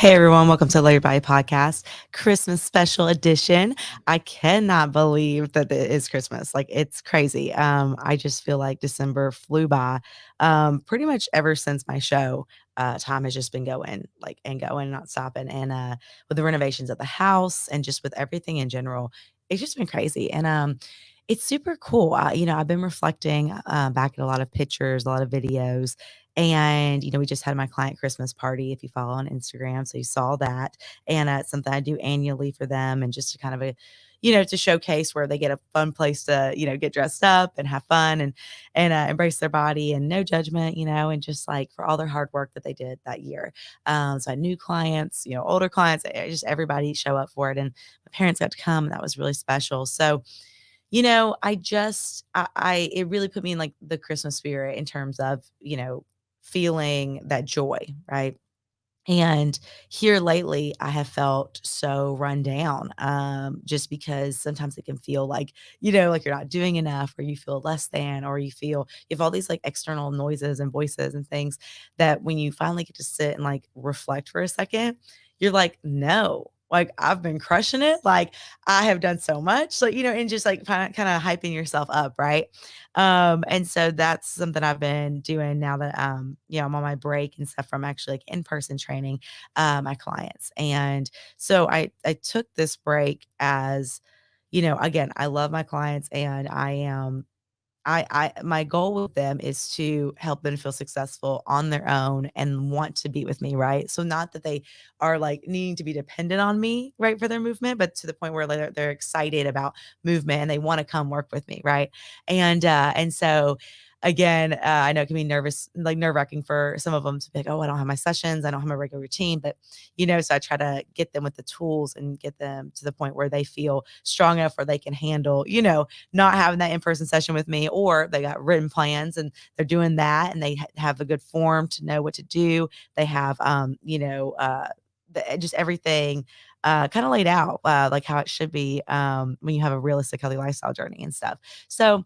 Hey everyone, welcome to Layered Body Podcast, Christmas special edition. I cannot believe that it is Christmas. Like it's crazy. I just feel like December flew by. Pretty much ever since my show, time has just been going, like and going, not stopping. And with the renovations of the house and just with everything in general, it's just been crazy. And it's super cool. I've been reflecting back at a lot of pictures, a lot of videos, and, we just had my client Christmas party, if you follow on Instagram. So you saw that. And it's something I do annually for them. And just to kind of to showcase where they get a fun place to, get dressed up and have fun and embrace their body and no judgment, and just like for all their hard work that they did that year. So I had new clients, older clients, just everybody show up for it. And my parents got to come, and that was really special. So, it really put me in like the Christmas spirit in terms of, feeling that joy, right? And here lately, I have felt so run down, just because sometimes it can feel like, like you're not doing enough, or you feel less than, or you have all these like external noises and voices and things that when you finally get to sit and like reflect for a second, you're like, no, like I've been crushing it. Like I have done so much, like, and just like kind of hyping yourself up. Right. And so that's something I've been doing now that, I'm on my break and stuff from actually like in-person training, my clients. And so I took this break as, again, I love my clients and I am my goal with them is to help them feel successful on their own and want to be with me, right? So not that they are like needing to be dependent on me, right, for their movement, but to the point where they're excited about movement and they want to come work with me, right? And so again, I know it can be nerve wracking for some of them to be like, oh, I don't have my sessions, I don't have my regular routine, but so I try to get them with the tools and get them to the point where they feel strong enough where they can handle, not having that in-person session with me, or they got written plans and they're doing that and they have a good form to know what to do. They have, just everything kind of laid out, like how it should be, when you have a realistic, healthy lifestyle journey and stuff. So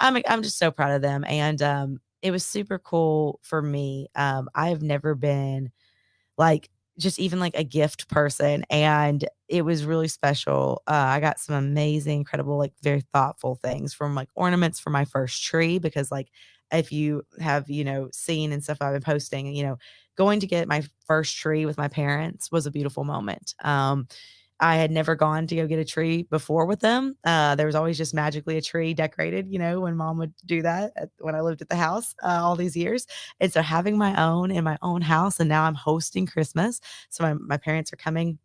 I'm just so proud of them. And it was super cool for me. I have never been like just even like a gift person, and it was really special. I got some amazing, incredible, like very thoughtful things, from like ornaments for my first tree, because like if you have, seen and stuff I've been posting, going to get my first tree with my parents was a beautiful moment. I had never gone to go get a tree before with them. There was always just magically a tree decorated, when mom would do that when I lived at the house all these years. And so having my own in my own house, and now I'm hosting Christmas. So my parents are coming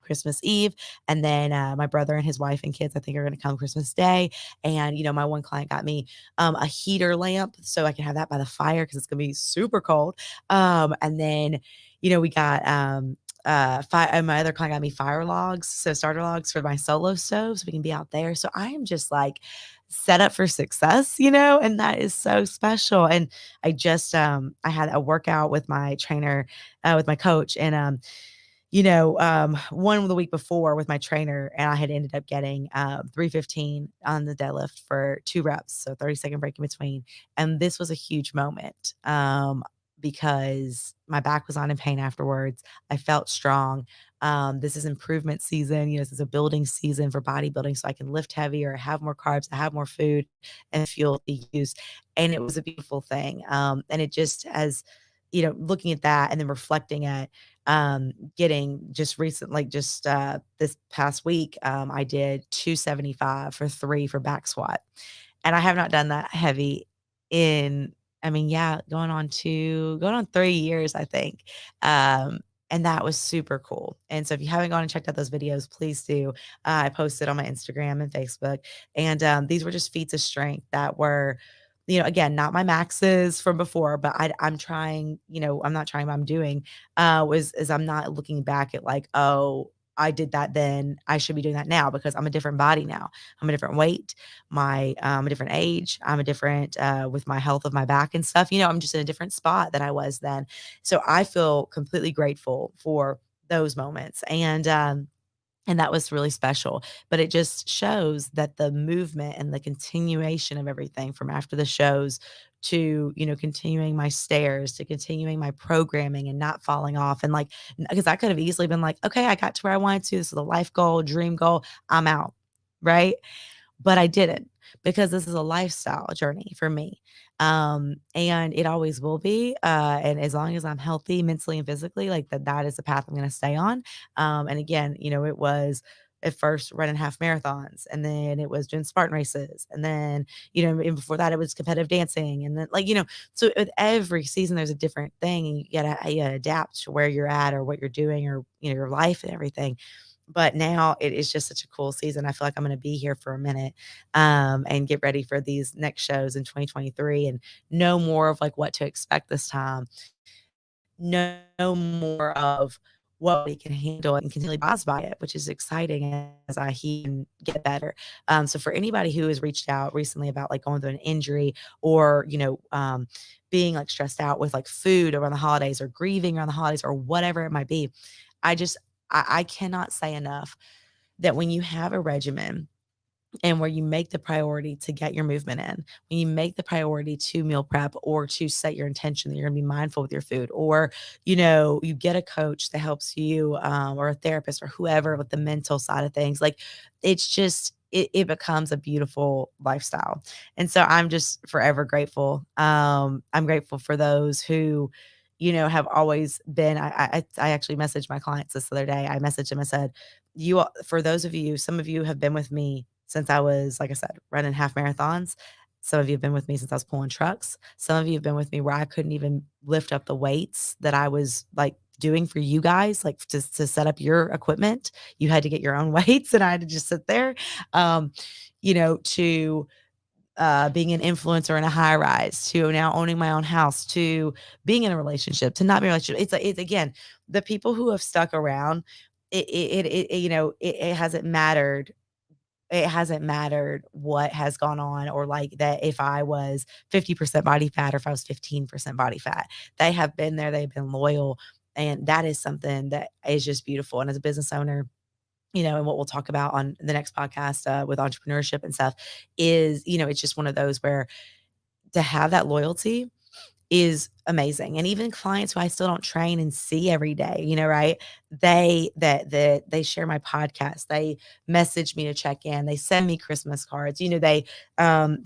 Christmas Eve. And then my brother and his wife and kids, I think, are going to come Christmas Day. And, my one client got me a heater lamp so I can have that by the fire because it's going to be super cold. And then, we got my other client got me fire logs, so starter logs for my solo stove so we can be out there. So I am just like set up for success, and that is so special. And I had a workout with my trainer, with my coach, and one the week before with my trainer, and I had ended up getting 315 on the deadlift for 2 reps, so 30-second break in between. And this was a huge moment, because my back was on in pain afterwards. I felt strong. This is improvement season. This is a building season for bodybuilding, so I can lift heavier, have more carbs, have more food, and fuel to use. And it was a beautiful thing. And it just as looking at that and then reflecting at getting just recent, like just this past week, I did 275 for 3 for back squat. And I have not done that heavy in, I mean, yeah, going on 3 years, I think. And that was super cool. And so if you haven't gone and checked out those videos, please do. I posted on my Instagram and Facebook. And these were just feats of strength that were, again, not my maxes from before, but I'm trying, I'm not trying, but I'm doing, is I'm not looking back at like, oh, I did that then, I should be doing that now, because I'm a different body now. I'm a different weight. I'm a different age. I'm a different, with my health of my back and stuff, I'm just in a different spot than I was then. So I feel completely grateful for those moments. And, And that was really special. But it just shows that the movement and the continuation of everything from after the shows to, continuing my stairs, to continuing my programming and not falling off. And like, because I could have easily been like, okay, I got to where I wanted to. This is a life goal, dream goal. I'm out. Right. But I didn't, because this is a lifestyle journey for me. And it always will be. And as long as I'm healthy mentally and physically, like that is the path I'm going to stay on. And again, it was at first running half marathons, and then it was doing Spartan races. And then, and before that it was competitive dancing. And then like, so with every season, there's a different thing, and you gotta adapt to where you're at or what you're doing, or, your life and everything. But now it is just such a cool season. I feel like I'm gonna be here for a minute, and get ready for these next shows in 2023 and know more of, like, what to expect this time, know more of what we can handle and continually buzzed by it, which is exciting as I heal and get better. So for anybody who has reached out recently about, like, going through an injury, or, being, like, stressed out with, like, food around the holidays, or grieving around the holidays, or whatever it might be, I just I cannot say enough that when you have a regimen, and where you make the priority to get your movement in, when you make the priority to meal prep, or to set your intention that you're going to be mindful with your food, or, you get a coach that helps you, or a therapist or whoever with the mental side of things, like, it's just, it becomes a beautiful lifestyle. And so I'm just forever grateful. I'm grateful for those who, have always been. I actually messaged my clients this other day. I messaged them and said, for those of you, some of you have been with me since I was, like I said, running half marathons. Some of you have been with me since I was pulling trucks. Some of you have been with me where I couldn't even lift up the weights that I was, like, doing for you guys, like, to set up your equipment. You had to get your own weights, and I had to just sit there. Um, to being an influencer in a high rise, to now owning my own house, to being in a relationship, to not be in a relationship. It's again, the people who have stuck around. It hasn't mattered. It hasn't mattered what has gone on, or, like, that if I was 50% body fat or if I was 15% body fat. They have been there, they've been loyal, and that is something that is just beautiful. And as a business owner, and what we'll talk about on the next podcast, with entrepreneurship and stuff, is, it's just one of those where to have that loyalty is amazing. And even clients who I still don't train and see every day, right? They share my podcast. They message me to check in. They send me Christmas cards. They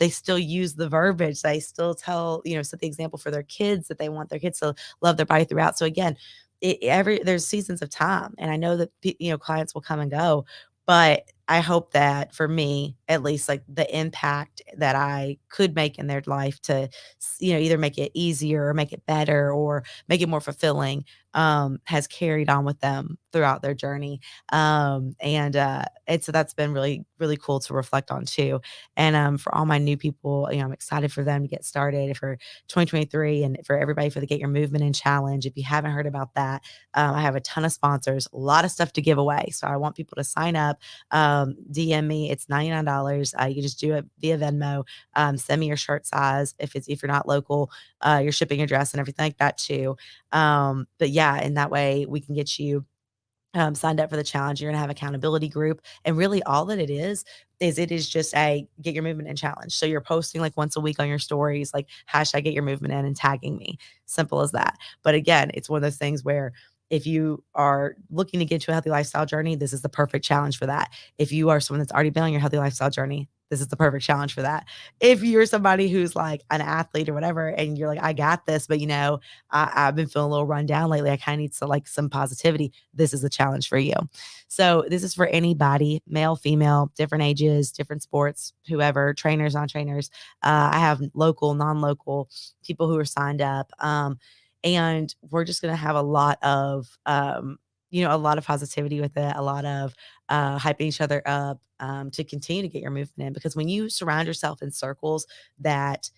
still use the verbiage. They still tell, set the example for their kids, that they want their kids to love their body throughout. So again, there's seasons of time, and I know that clients will come and go, but I hope that for me, at least, like, the impact that I could make in their life to, either make it easier or make it better or make it more fulfilling, has carried on with them throughout their journey. And so that's been really, really cool to reflect on too. And for all my new people, I'm excited for them to get started for 2023, and for everybody for the Get Your Movement In Challenge. If you haven't heard about that, I have a ton of sponsors, a lot of stuff to give away. So I want people to sign up. DM me. It's $99. You can just do it via Venmo. Send me your shirt size if you're not local, your shipping address and everything like that too. But yeah, and that way we can get you signed up for the challenge. You're gonna have accountability group, and really all that it is just a Get Your Movement In challenge. So you're posting, like, once a week on your stories, like, hashtag Get Your Movement In, and tagging me. Simple as that. But again, it's one of those things where if you are looking to get to a healthy lifestyle journey, this is the perfect challenge for that. If you are someone that's already been on your healthy lifestyle journey, this is the perfect challenge for that. If you're somebody who's, like, an athlete or whatever, and you're like, I got this, but I've been feeling a little run down lately. I kind of need some positivity. This is a challenge for you. So this is for anybody, male, female, different ages, different sports, whoever, trainers, non-trainers. I have local, non-local people who are signed up. And we're just going to have a lot of positivity with it, a lot of hyping each other up, to continue to get your movement in. Because when you surround yourself in circles that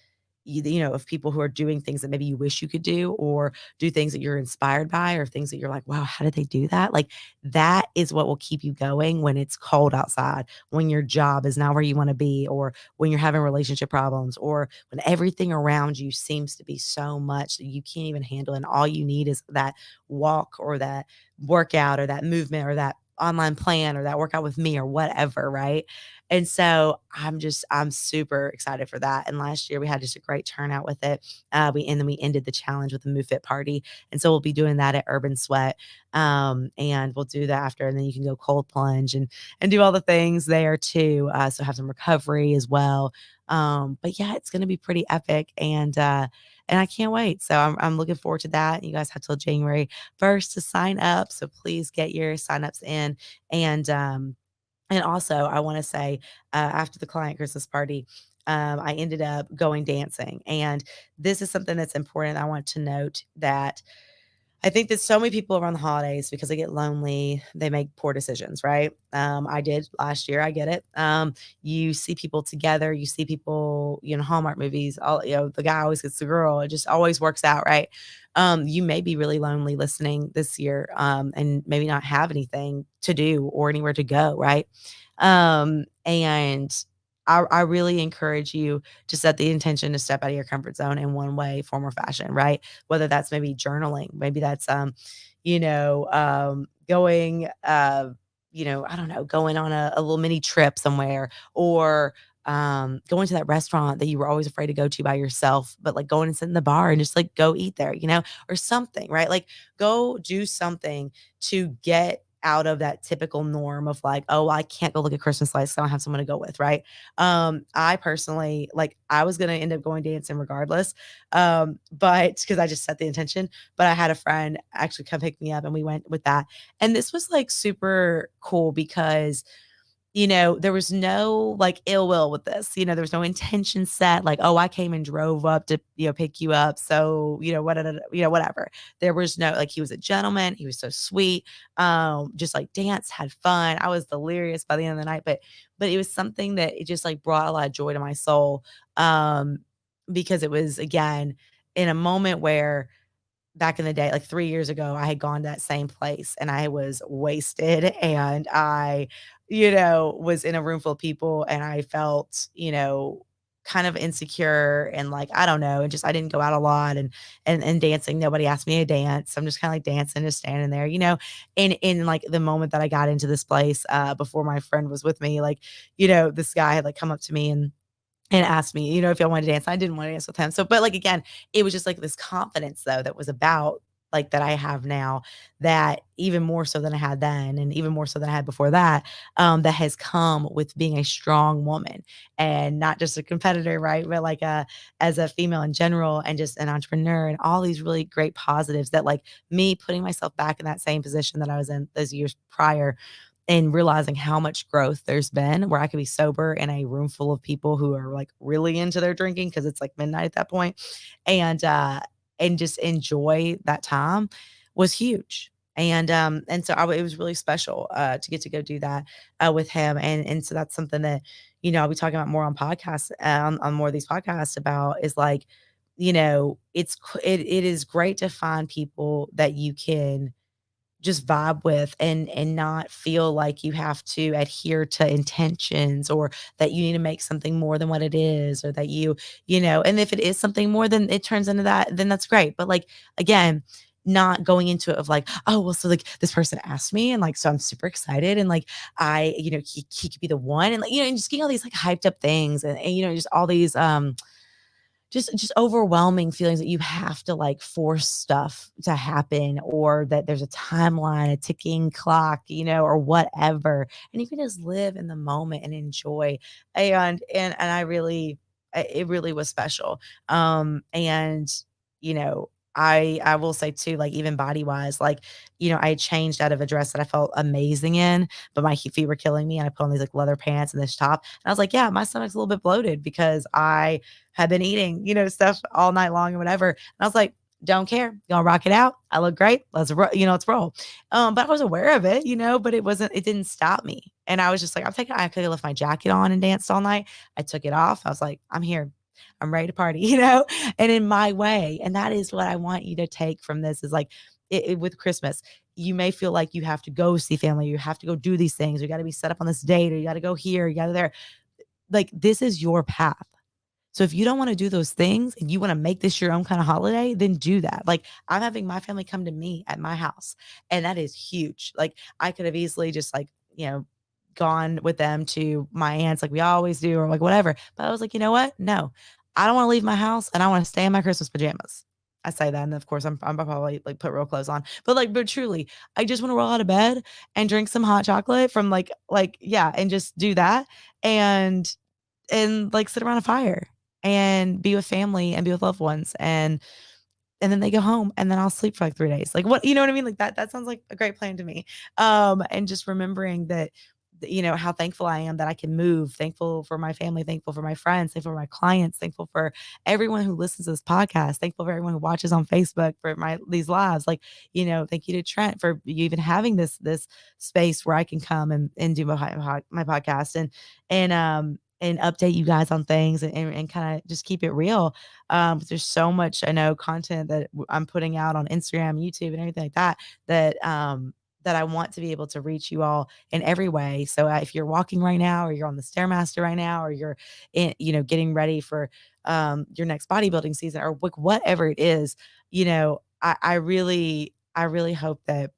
of people who are doing things that maybe you wish you could do, or do things that you're inspired by, or things that you're like, wow, how did they do that? Like, that is what will keep you going when it's cold outside, when your job is not where you want to be, or when you're having relationship problems, or when everything around you seems to be so much that you can't even handle. And all you need is that walk, or that workout, or that movement, or that online plan or that workout with me or whatever, right? And so I'm super excited for that. And last year we had just a great turnout with it. And then we ended the challenge with a Move Fit party. And so we'll be doing that at Urban Sweat. And we'll do that after, and then you can go cold plunge and do all the things there too. So have some recovery as well. But yeah, it's gonna be pretty epic. And I can't wait. So I'm looking forward to that. You guys have till January 1st to sign up. So please get your signups in. And also, I want to say, after the client Christmas party, I ended up going dancing. And this is something that's important. I want to note that I think that so many people around the holidays, because they get lonely, they make poor decisions, right? I did last year. I get it. You see people together, you see people, Hallmark movies, all, the guy always gets the girl. It just always works out, right? You may be really lonely listening this year, and maybe not have anything to do or anywhere to go, right? And I really encourage you to set the intention to step out of your comfort zone in one way, form, or fashion, right? Whether that's maybe journaling, maybe that's going I don't know, going on a little mini trip somewhere, or going to that restaurant that you were always afraid to go to by yourself, but like going and sit in the bar and just like go eat there, or something, right? Like go do something to get out of that typical norm of like, oh, I can't go look at Christmas lights, so I don't have someone to go with, right? I personally, like, I was gonna end up going dancing regardless, but because I just set the intention. But I had a friend actually come pick me up, and we went with that. And this was like super cool because there was no like ill will with this. There was no intention set, like, oh, I came and drove up to, pick you up. So, whatever. There was no, like, he was a gentleman. He was so sweet. Just like dance, had fun. I was delirious by the end of the night, but it was something that it just like brought a lot of joy to my soul. Um, because it was again in a moment where back in the day, like 3 years ago, I had gone to that same place and I was wasted and I, was in a room full of people and I felt, kind of insecure and like, I don't know, and just I didn't go out a lot and dancing. Nobody asked me to dance. I'm just kind of like dancing, just standing there, And in like the moment that I got into this place, before my friend was with me, like, this guy had like come up to me and asked me, if I wanted to dance. I didn't want to dance with him. So, but like again, it was just like this confidence though that was about like that I have now, that even more so than I had then, and even more so than I had before that, that has come with being a strong woman and not just a competitor, right? But like as a female in general and just an entrepreneur and all these really great positives that like me putting myself back in that same position that I was in those years prior and realizing how much growth there's been where I could be sober in a room full of people who are like really into their drinking because it's like midnight at that point, and just enjoy that time was huge. And so it was really special to get to go do that with him. And so that's something that, I'll be talking about more on podcasts, on more of these podcasts about is like, it is great to find people that you can just vibe with and not feel like you have to adhere to intentions or that you need to make something more than what it is, or that and if it is something more then it turns into that, then that's great. But like again, not going into it of like, oh well, so like this person asked me and like so I'm super excited and like he could be the one, and like and just getting all these like hyped up things and just all these just overwhelming feelings that you have to like force stuff to happen, or that there's a timeline, a ticking clock, or whatever. And you can just live in the moment and enjoy. And I really, it really was special. And you know, I will say too, like even body wise, like, I changed out of a dress that I felt amazing in, but my feet were killing me. And I put on these like leather pants and this top. And I was like, yeah, my stomach's a little bit bloated because I had been eating, stuff all night long and whatever. And I was like, don't care. Gonna rock it out. I look great. Let's roll. But I was aware of it, but it didn't stop me. And I was just like, I could have left my jacket on and danced all night. I took it off. I was like, I'm here. I'm ready to party, and in my way. And that is what I want you to take from this is like with Christmas, you may feel like you have to go see family. You have to go do these things. You got to be set up on this date, or you got to go here, you got to there. Like this is your path. So if you don't wanna do those things and you wanna make this your own kinda holiday, then do that. Like, I'm having my family come to me at my house, and that is huge. Like, I could have easily just, like, gone with them to my aunt's like we always do or, like, whatever, but I was like, "You know what? No. I don't wanna leave my house, and I wanna stay in my Christmas pajamas." I say that, and of course, I'm probably, like, put real clothes on, but truly, I just wanna roll out of bed and drink some hot chocolate from, yeah, and just do that, and like, sit around a fire and be with family and be with loved ones, and then they go home, and then I'll sleep for, like, 3 days. Like, what you know what I mean? Like, that sounds like a great plan to me. And just remembering that, how thankful I am that I can move, thankful for my family, thankful for my friends, thankful for my clients, thankful for everyone who listens to this podcast, thankful for everyone who watches on Facebook for these lives. Like, thank you to Trent for you even having this space where I can come and do my podcast and update you guys on things and kinda just keep it real. There's so much I know content that I'm putting out on Instagram, YouTube, and everything like that that I want to be able to reach you all in every way. So if you're walking right now, or you're on the stairmaster right now, or you're getting ready for your next bodybuilding season, or like whatever it is, I really hope that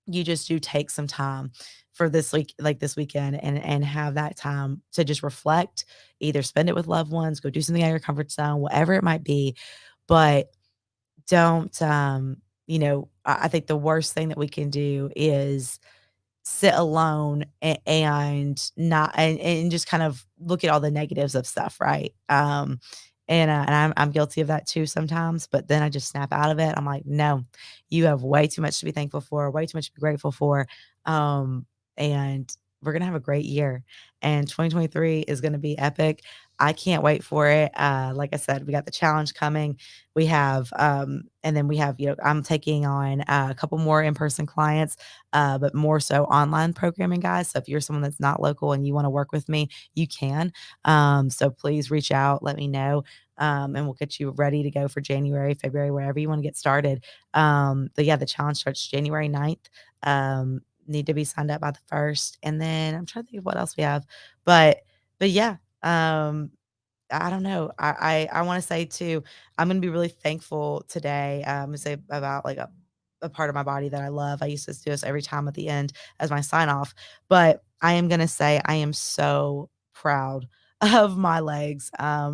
you just do take some time for this week, like this weekend, and have that time to just reflect, either spend it with loved ones, go do something out of your comfort zone, whatever it might be. But don't I think the worst thing that we can do is sit alone and not and just kind of look at all the negatives of stuff, right? And I'm guilty of that too sometimes, but then I just snap out of it. I'm like, no, you have way too much to be thankful for, way too much to be grateful for. Um, and we're gonna have a great year. And 2023 is gonna be epic. I can't wait for it. Like I said, we got the challenge coming. We have and then we have, I'm taking on a couple more in-person clients, but more so online programming, guys. So if you're someone that's not local and you want to work with me, you can. So please reach out, let me know. And we'll get you ready to go for January, February, wherever you want to get started. But yeah, the challenge starts January 9th. Need to be signed up by the first. And then I'm trying to think of what else we have. But yeah, I don't know. I wanna say too, I'm gonna be really thankful today, to say about, like, a part of my body that I love. I used to do this every time at the end as my sign off, but I am gonna say I am so proud of my legs,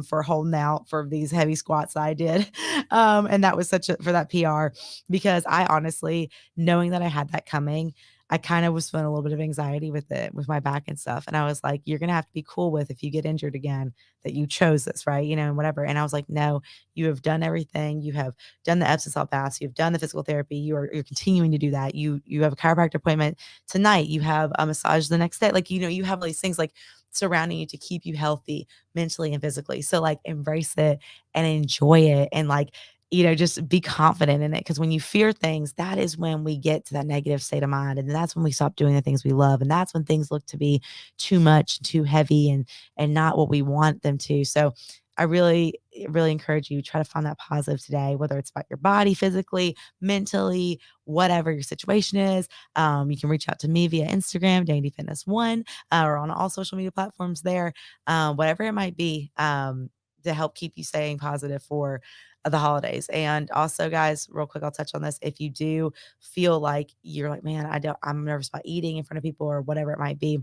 for holding out for these heavy squats I did. And that was such a for that PR, because I honestly, knowing that I had that coming, I kinda was feeling a little bit of anxiety with it, with my back and stuff, and I was like, "You're gonna have to be cool with if you get injured again, that you chose this, right?" And whatever. And I was like, "No, you have done everything. You have done the Epsom salt baths. You've done the physical therapy. You're continuing to do that. You have a chiropractor appointment tonight. You have a massage the next day. Like, you have all these things like surrounding you to keep you healthy mentally and physically. So like embrace it and enjoy it and like just be confident in it. Because when you fear things, that is when we get to that negative state of mind. And that's when we stop doing the things we love. And that's when things look to be too much, too heavy, and not what we want them to. So I really encourage you, try to find that positive today, whether it's about your body, physically, mentally, whatever your situation is. You can reach out to me via Instagram, Dandy Fitness One, or on all social media platforms there, whatever it might be, to help keep you staying positive for the holidays. And also, guys, real quick, I'll touch on this. If you do feel like you're like, man, I'm nervous about eating in front of people or whatever it might be,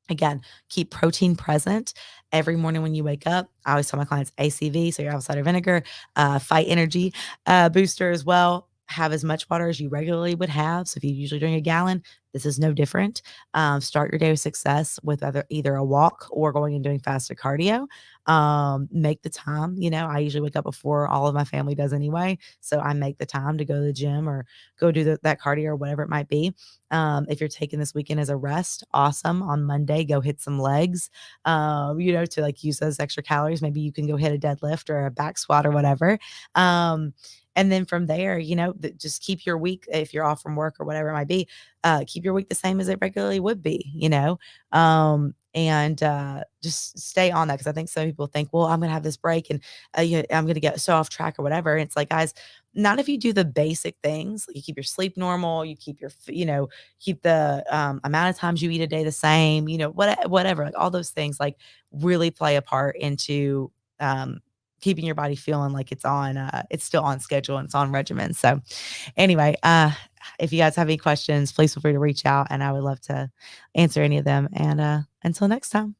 again, keep protein present every morning when you wake up. I always tell my clients ACV, so your apple cider vinegar, Fight Energy booster as well. Have as much water as you regularly would have. So if you usually drink a gallon, this is no different. Start your day with success with either a walk or going and doing faster cardio. Make the time. I usually wake up before all of my family does anyway, so I make the time to go to the gym or go do that cardio or whatever it might be. If you're taking this weekend as a rest, awesome. On Monday, go hit some legs, to like use those extra calories. Maybe you can go hit a deadlift or a back squat or whatever. And then from there, just keep your week, if you're off from work or whatever it might be, keep your week the same as it regularly would be, and just stay on that. Because I think some people think, well, I'm going to have this break and I'm going to get so off track or whatever. And it's like, guys, not if you do the basic things. Like you keep your sleep normal, you keep keep the amount of times you eat a day the same, whatever, like all those things like really play a part into um, keeping your body feeling like it's still on schedule and it's on regimen. So anyway, if you guys have any questions, please feel free to reach out and I would love to answer any of them. And until next time.